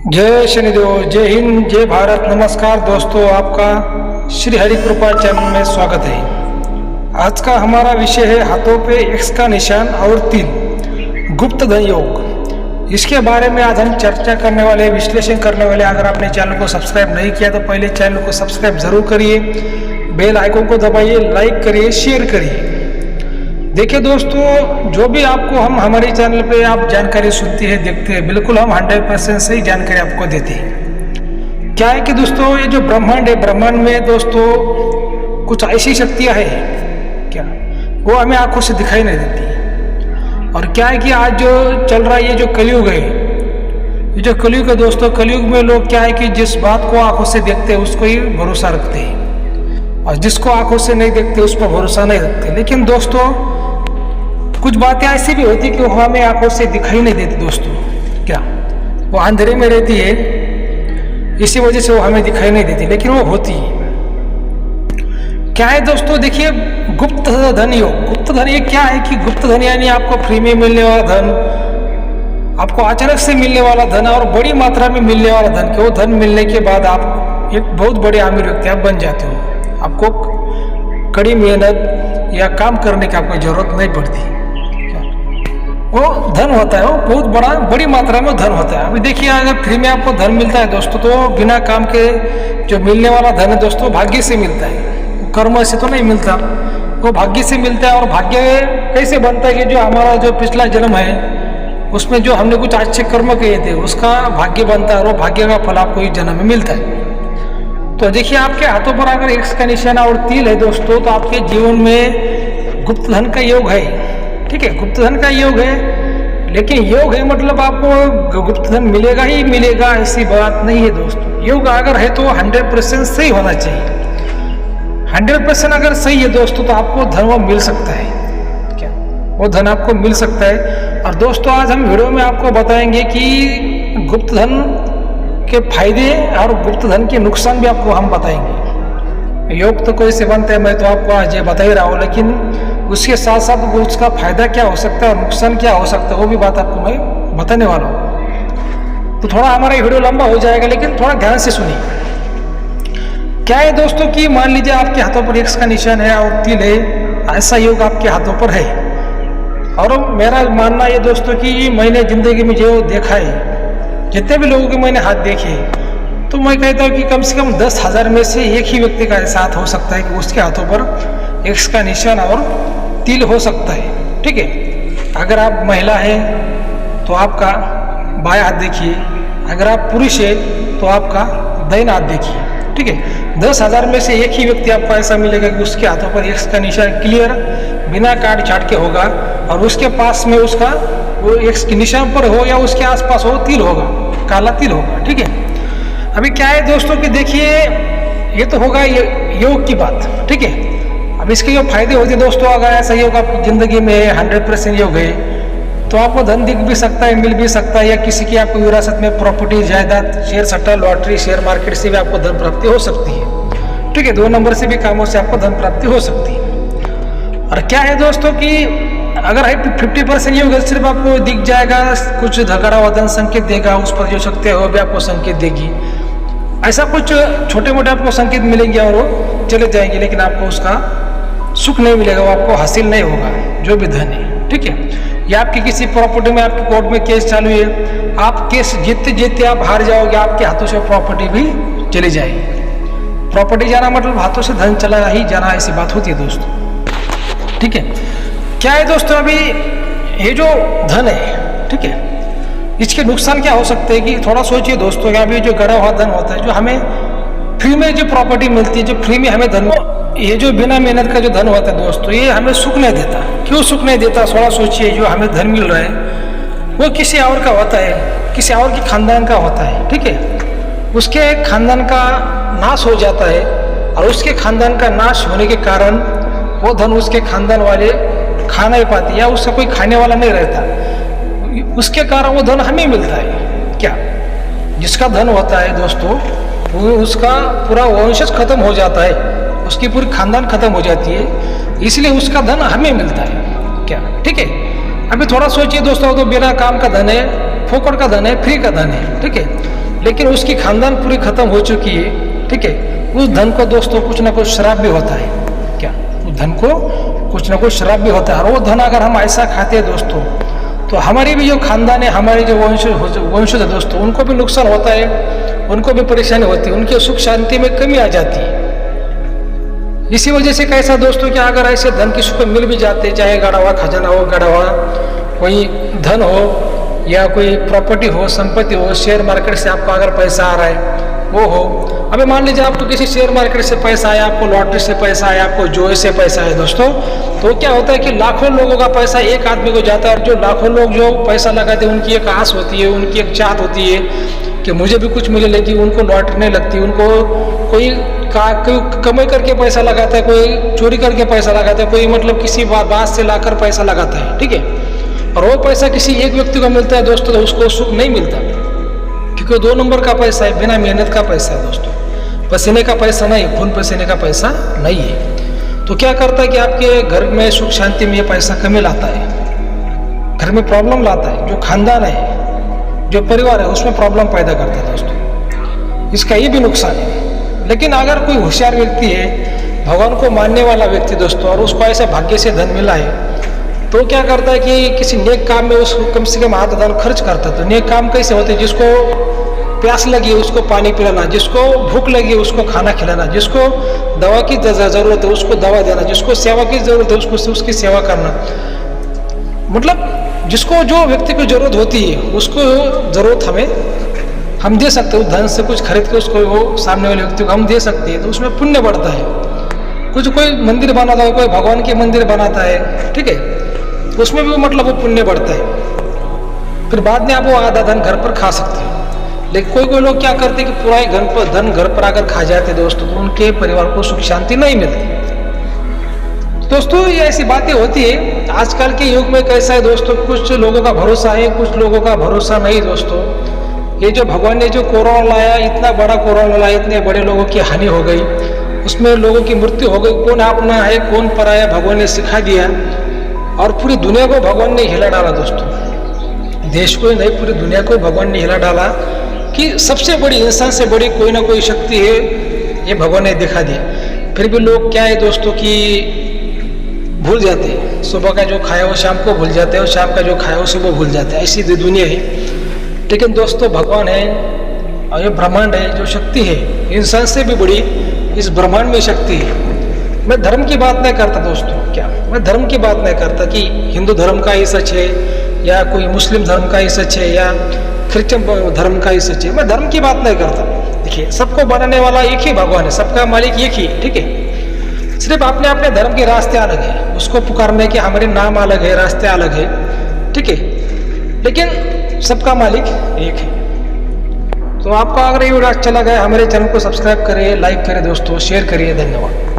जय शनिदेव, जय हिंद, जय भारत। नमस्कार दोस्तों, आपका श्री हरि कृपा चैनल में स्वागत है। आज का हमारा विषय है हाथों पे एक्स का निशान और तिल, गुप्त धन योग। इसके बारे में आज हम चर्चा करने वाले, विश्लेषण करने वाले। अगर आपने चैनल को सब्सक्राइब नहीं किया तो पहले चैनल को सब्सक्राइब जरूर करिए, बेल आइकन को दबाइए, लाइक करिए, शेयर करिए। देखिए दोस्तों, जो भी आपको हम हमारे चैनल पे आप जानकारी सुनते हैं, देखते हैं, बिल्कुल हम 100% सही जानकारी आपको देते हैं। क्या है कि दोस्तों, ये जो ब्रह्मांड है, ब्रह्मांड में दोस्तों कुछ ऐसी शक्तियां हैं क्या, वो हमें आंखों से दिखाई नहीं देती। और क्या है कि आज जो चल रहा है, ये जो कलयुग है, ये जो कलयुग है दोस्तों, कलयुग में लोग क्या है कि जिस बात को आंखों से देखते हैं उसको ही भरोसा रखते हैं, और जिसको आंखों से नहीं देखते उस पर भरोसा नहीं रखते। लेकिन दोस्तों, कुछ बातें ऐसी भी होती कि वो हमें आंखों से दिखाई नहीं देती दोस्तों। क्या वो अंधेरे में रहती है, इसी वजह से वो हमें दिखाई नहीं देती, लेकिन वो होती है। क्या है दोस्तों, देखिए, गुप्त धन योग। गुप्त धन ये क्या है कि गुप्त धन यानी आपको फ्री में मिलने वाला धन, आपको अचानक से मिलने वाला धन और बड़ी मात्रा में मिलने वाला धन। कि वो धन मिलने के बाद आप एक बहुत बड़े अमीर व्यक्ति आप बन जाते हो। आपको कड़ी मेहनत या काम करने की आपको जरूरत नहीं पड़ती। वो धन होता है, वो बहुत बड़ी मात्रा में धन होता है। अभी देखिए, अगर फ्री में आपको धन मिलता है दोस्तों, तो बिना काम के जो मिलने वाला धन है दोस्तों, भाग्य से मिलता है, कर्म से तो नहीं मिलता, वो भाग्य से मिलता है। और भाग्य कैसे बनता है कि जो हमारा जो पिछला जन्म है उसमें जो हमने कुछ अच्छे कर्म किए थे उसका भाग्य बनता है, और वो भाग्य का फल आपको इस जन्म में मिलता है। तो देखिए, आपके हाथों पर अगर एक्स का निशाना और तिल है दोस्तों, तो आपके जीवन में गुप्त धन का योग है। ठीक है, गुप्त धन का योग है, लेकिन योग है मतलब आपको गुप्त धन मिलेगा ही मिलेगा, ऐसी बात नहीं है दोस्तों। योग अगर है तो 100% सही होना चाहिए। 100% अगर सही है दोस्तों, तो आपको धन वो मिल सकता है। क्या वो धन आपको मिल सकता है। और दोस्तों, आज हम वीडियो में आपको बताएंगे कि गुप्त धन के फायदे और गुप्त धन के नुकसान भी आपको हम बताएंगे। योग तो कोई से बनता है, मैं तो आपको आज ये बता ही रहा हूँ, लेकिन उसके साथ साथ उसका फायदा क्या हो सकता है और नुकसान क्या हो सकता है, वो भी बात आपको मैं बताने वाला हूँ। तो थोड़ा हमारा वीडियो लंबा हो जाएगा, लेकिन थोड़ा ध्यान से सुनिए। क्या है दोस्तों कि मान लीजिए आपके हाथों पर एक्स का निशान है और तिल है, ऐसा योग आपके हाथों पर है। और मेरा मानना ये दोस्तों कि मैंने जिंदगी में जो देखा है, जितने भी लोगों के मैंने हाथ देखे, तो मैं कहता हूँ कि कम से कम 10,000 में से एक ही व्यक्ति का साथ हो सकता है कि उसके हाथों पर एक्स का निशान और तिल हो सकता है। ठीक है, अगर आप महिला हैं तो आपका बायां हाथ देखिए, अगर आप पुरुष है तो आपका दाहिना हाथ देखिए। ठीक है, 10,000 में से एक ही व्यक्ति आपको ऐसा मिलेगा कि उसके हाथों पर एक्स का निशान क्लियर बिना काट छाट के होगा, और उसके पास में उसका वो एक्स के निशान पर हो या उसके आसपास हो तिल होगा, काला तिल होगा। ठीक है, अभी क्या है दोस्तों कि देखिए, ये तो होगा ये योग की बात। ठीक है, अब इसके जो फायदे होते हैं दोस्तों, अगर ऐसा योग आपकी जिंदगी में 100% योग है, तो आपको धन दिख भी सकता है, मिल भी सकता है, या किसी की आपको विरासत में प्रॉपर्टी, जायदाद, शेयर सट्टा, लॉटरी, शेयर मार्केट से भी आपको धन प्राप्ति हो सकती है। ठीक है, 2 नंबर से भी कामों से आपको धन प्राप्ति हो सकती है। और क्या है दोस्तों कि अगर है 50% योग है, सिर्फ आपको दिख जाएगा, कुछ झगड़ा हुआ धन संकेत देगा, उस पर जो शक्ति है वो भी आपको संकेत देगी। ऐसा कुछ छोटे मोटे आपको संकेत मिलेंगे और वो चले जाएंगे, लेकिन आपको उसका सुख नहीं मिलेगा, वो आपको हासिल नहीं होगा जो भी धन है। ठीक है, या आपकी किसी प्रॉपर्टी में आपके कोर्ट में केस चालू है, आप केस जीतते जीतते आप हार जाओगे, आपके हाथों से प्रॉपर्टी भी चली जाएगी। प्रॉपर्टी जाना मतलब हाथों से धन चला ही जाना, ऐसी बात होती है दोस्तों। ठीक है, क्या है दोस्तों, अभी ये जो धन है, ठीक है, इसके नुकसान क्या हो सकते हैं कि थोड़ा सोचिए दोस्तों। अभी जो गड़ा हुआ धन होता है, जो हमें फ्री में जो प्रॉपर्टी मिलती है, जो फ्री में हमें धन, ये जो बिना मेहनत का जो धन होता है दोस्तों, ये हमें सुख नहीं देता। क्यों सुख नहीं देता, थोड़ा सोचिए। जो हमें धन मिल रहा है वो किसी और का होता है, किसी और के खानदान का होता है। ठीक है, उसके खानदान का नाश हो जाता है, और उसके खानदान का नाश होने के कारण वो धन उसके खानदान वाले खा नहीं पाते, या उसका कोई खाने वाला नहीं रहता, उसके कारण वो धन हमें मिलता है। क्या जिसका धन होता है दोस्तों, वो उसका पूरा वंशज खत्म हो जाता है, उसकी पूरी खानदान खत्म हो जाती है, इसलिए उसका धन हमें मिलता है। क्या ठीक है, अभी थोड़ा सोचिए दोस्तों, तो बिना काम का धन है, फोकट का धन है, फ्री का धन है। ठीक है, लेकिन उसकी खानदान पूरी खत्म हो चुकी है, ठीक है। उस धन को दोस्तों कुछ ना कुछ शराब भी होता है, क्या उस धन को कुछ ना कुछ शराब भी होता है। और वो धन अगर हम ऐसा खाते हैं दोस्तों, तो हमारी भी जो खानदान है, हमारे जो वंशज है दोस्तों, उनको भी नुकसान होता है, उनको भी परेशानी होती है, उनकी सुख शांति में कमी आ जाती है। इसी वजह से कैसा दोस्तों कि अगर ऐसे धन किसी को मिल भी जाते, चाहे गड़ा हुआ खजाना हो, गड़ा हुआ कोई धन हो या कोई प्रॉपर्टी हो, संपत्ति हो, शेयर मार्केट से आपको अगर पैसा आ रहा है वो हो। अभी मान लीजिए आपको किसी शेयर मार्केट से पैसा आया, आपको लॉटरी से पैसा आया, आपको जुए से पैसा आया दोस्तों, तो क्या होता है कि लाखों लोगों का पैसा एक आदमी को जाता है। और जो लाखों लोग जो पैसा लगाते हैं, उनकी एक आस होती है, उनकी एक चाहत होती है कि मुझे भी कुछ मिले, लेकिन उनको लॉटरी नहीं लगती। उनको कोई कमाई करके पैसा लगाता है, कोई चोरी करके पैसा लगाता है, कोई मतलब किसी बात से लाकर पैसा लगाता है, ठीक है। और वो पैसा किसी एक व्यक्ति को मिलता है दोस्तों, तो उसको सुख नहीं मिलता, क्योंकि 2 नंबर का पैसा है, बिना मेहनत का पैसा है दोस्तों, पसीने का पैसा नहीं, खून पसीने का पैसा नहीं है। तो क्या करता है कि आपके घर में सुख शांति में ये पैसा कमी लाता है, घर में प्रॉब्लम लाता है। जो खानदान है, जो परिवार है, उसमें प्रॉब्लम पैदा करता है दोस्तों, इसका ये भी नुकसान है। लेकिन अगर कोई होशियार व्यक्ति है, भगवान को मानने वाला व्यक्ति दोस्तों, और उसको ऐसे भाग्य से धन मिला है, तो क्या करता है कि किसी नेक काम में उसको कम से कम आधा धन खर्च करता है। तो नेक काम कैसे होते हैं? जिसको प्यास लगी उसको पानी पिलाना, जिसको भूख लगी उसको खाना खिलाना, जिसको दवा की जरूरत है उसको दवा देना, जिसको सेवा की जरूरत है उसको उसकी सेवा करना। मतलब जिसको जो व्यक्ति को जरूरत होती है उसको जरूरत हम दे सकते हैं। उस धन से कुछ खरीद के उसको वो सामने वाले व्यक्ति को हम दे सकते हैं, तो उसमें पुण्य बढ़ता है। कुछ कोई मंदिर बनाता है, कोई भगवान के मंदिर बनाता है, ठीक है, तो उसमें भी मतलब वो पुण्य बढ़ता है। फिर बाद में आप वो आधा धन घर पर खा सकते हैं। लेकिन कोई लोग क्या करते हैं कि पूरा ही धन घर पर आकर खा जाते दोस्तों, तो उनके परिवार को सुख शांति नहीं मिलती। दोस्तों ये ऐसी बातें होती है। आजकल के युग में कैसा है दोस्तों, कुछ लोगों का भरोसा है, कुछ लोगों का भरोसा नहीं दोस्तों। ये जो भगवान ने जो कोरोना लाया, इतना बड़ा कोरोना लाया, इतने बड़े लोगों की हानि हो गई, उसमें लोगों की मृत्यु हो गई। कौन अपना है कौन पराया भगवान ने सिखा दिया, और पूरी दुनिया को भगवान ने हिला डाला दोस्तों। देश को ही नहीं, पूरी दुनिया को भगवान ने हिला डाला कि सबसे बड़ी, इंसान से बड़ी कोई ना कोई शक्ति है, ये भगवान ने दिखा दिया। फिर भी लोग क्या है दोस्तों कि भूल जाते हैं। सुबह का जो खाया वो शाम को भूल जाते हैं, और शाम का जो खाया वो सुबह भूल जाते हैं। ऐसी दुनिया है। लेकिन दोस्तों भगवान है, और ये ब्रह्मांड है, जो शक्ति है इंसान से भी बड़ी इस ब्रह्मांड में शक्ति है। मैं धर्म की बात नहीं करता दोस्तों, क्या मैं धर्म की बात नहीं करता कि हिंदू धर्म का ही सच है या कोई मुस्लिम धर्म का ही सच है या क्रिश्चियन धर्म का ही सच है। मैं धर्म की बात नहीं करता। देखिए, सबको बनाने वाला एक ही भगवान है, सबका मालिक एक ही, ठीक है। सिर्फ अपने अपने धर्म के रास्ते अलग है, उसको पुकारने के हमारे नाम अलग है, रास्ते अलग है, ठीक है, लेकिन सबका मालिक एक है। तो आपको अगर ये वीडियो अच्छा लगा है, हमारे चैनल को सब्सक्राइब करिए, लाइक करिए दोस्तों, शेयर करिए। धन्यवाद।